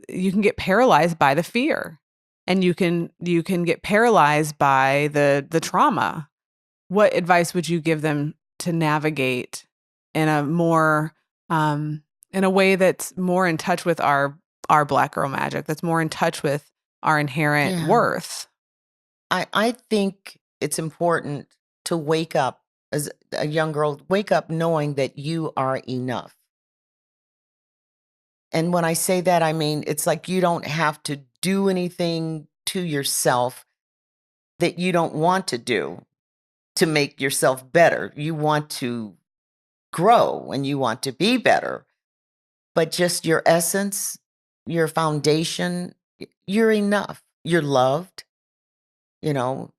you can get paralyzed by the fear, and you can get paralyzed by the trauma. What advice would you give them to navigate in a more in a way that's more in touch with our Black girl magic, that's more in touch with our inherent Yeah. worth. I think it's important to wake up as a young girl, wake up knowing that you are enough. And when I say that, I mean, it's like you don't have to do anything to yourself that you don't want to do to make yourself better. You want to grow and you want to be better, but just your essence, your foundation, you're enough. You're loved, you know,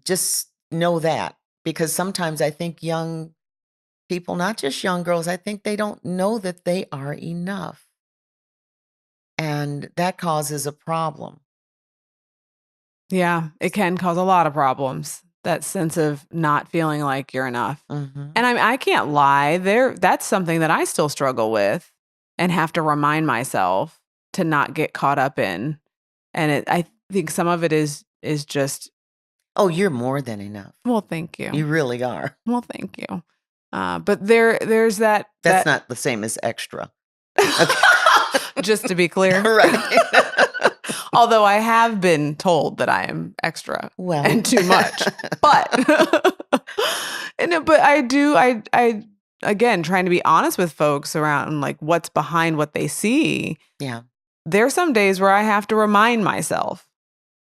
just know that. Because sometimes I think young people, not just young girls, I think they don't know that they are enough. And that causes a problem. Yeah, it can cause a lot of problems. That sense of not feeling like you're enough. Mhm. And I can't lie, that's something that I still struggle with and have to remind myself to not get caught up in. And I think some of it is just, Oh, you're more than enough. well, thank you. You really are. Well, thank you. But there's that. That's not the same as extra. Just to be clear. Right. Although I have been told that I am extra Well. and too much, but but I again, trying to be honest with folks around like what's behind what they see. Yeah. There's some days where I have to remind myself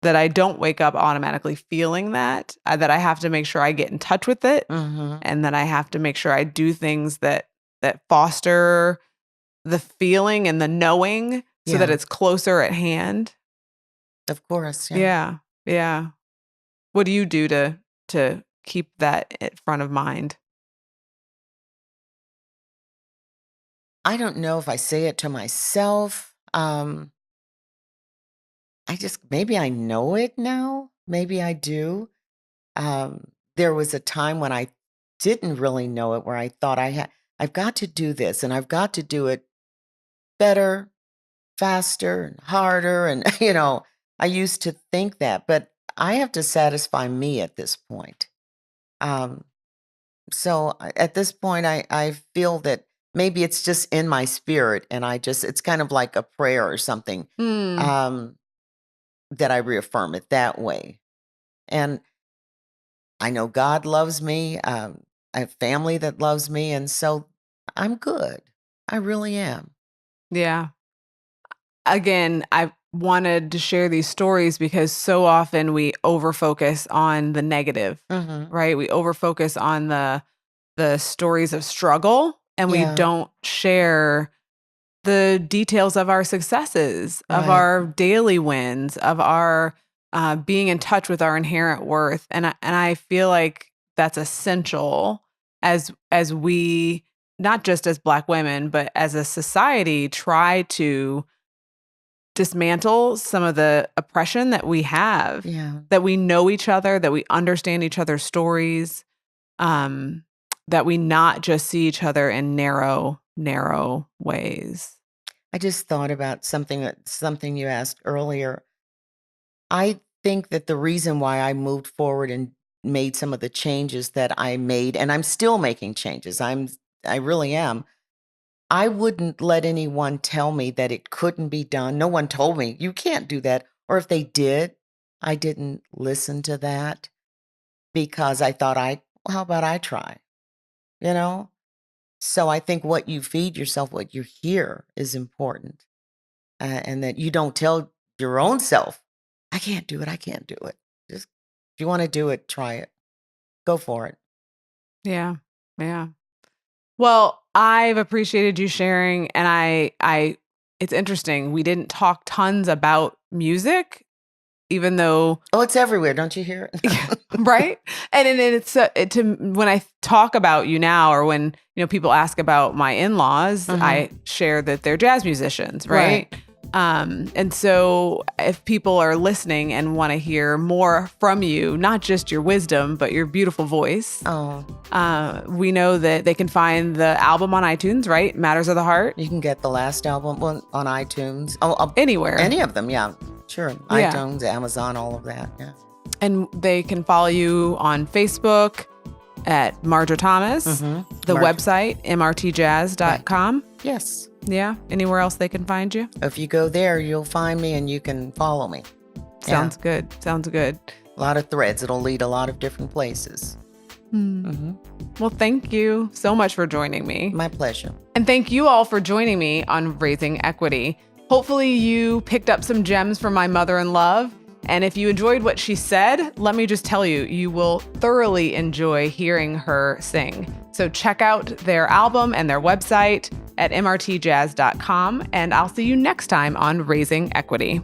that I don't wake up automatically feeling that I have to make sure I get in touch with it, Mm-hmm. and that I have to make sure I do things that foster the feeling and the knowing so that Yeah. it's closer at hand. Of course. Yeah. Yeah. What do you do to keep that at front of mind? I don't know if I say it to myself. Maybe I know it now. Maybe I do. There was a time when I didn't really know it, where I thought I've got to do this and I've got to do it better, faster, and harder. And, I used to think that, but I have to satisfy me at this point. Um, at this point, I feel that maybe it's just in my spirit and it's kind of like a prayer or something, um, that I reaffirm it that way. And I know God loves me. I have family that loves me. And so I'm good. I really am. Yeah. Again, I wanted to share these stories because so often we overfocus on the negative, Hmm. right? We overfocus on the stories of struggle, and we Yeah. don't share the details of our successes, of Right. our daily wins, of our being in touch with our inherent worth. And I feel like that's essential as we, not just as Black women, but as a society, try to dismantle some of the oppression that we have, Yeah. that we know each other, that we understand each other's stories, that we not just see each other in narrow ways. I just thought about something you asked earlier. I think that the reason why I moved forward and made some of the changes that I made, and I'm still making changes. I really am. I wouldn't let anyone tell me that it couldn't be done. No one told me you can't do that. Or if they did, I didn't listen to that because I thought how about I try? You know? So I think what you feed yourself, what you hear is important. And that you don't tell your own self, I can't do it. I can't do it. Just if you want to do it, try it. Go for it. Yeah. Yeah. Well, I've appreciated you sharing, and I it's interesting. We didn't talk tons about music, even though Oh, it's everywhere. Don't you hear it? right? And it's when I talk about you now, or when people ask about my in-laws, Mhm. I share that they're jazz musicians, right? And so if people are listening and want to hear more from you, not just your wisdom, but your beautiful voice, Oh, we know that they can find the album on iTunes, right? Matters of the Heart, you can get the last album on iTunes. anywhere. Any of them, yeah. Sure. Yeah. iTunes, Amazon, all of that. Yeah. And they can follow you on Facebook at Mardra Thomas, the website, mrtjazz.com. Yes. Yeah. Anywhere else they can find you? If you go there, you'll find me and you can follow me. Sounds good. Sounds good. A lot of threads. It'll lead a lot of different places. Well, thank you so much for joining me. My pleasure. And thank you all for joining me on Raising Equity. Hopefully you picked up some gems from my mother-in-law. And if you enjoyed what she said, let me just tell you, you will thoroughly enjoy hearing her sing. So check out their album and their website at mrtjazz.com. And I'll see you next time on Raising Equity.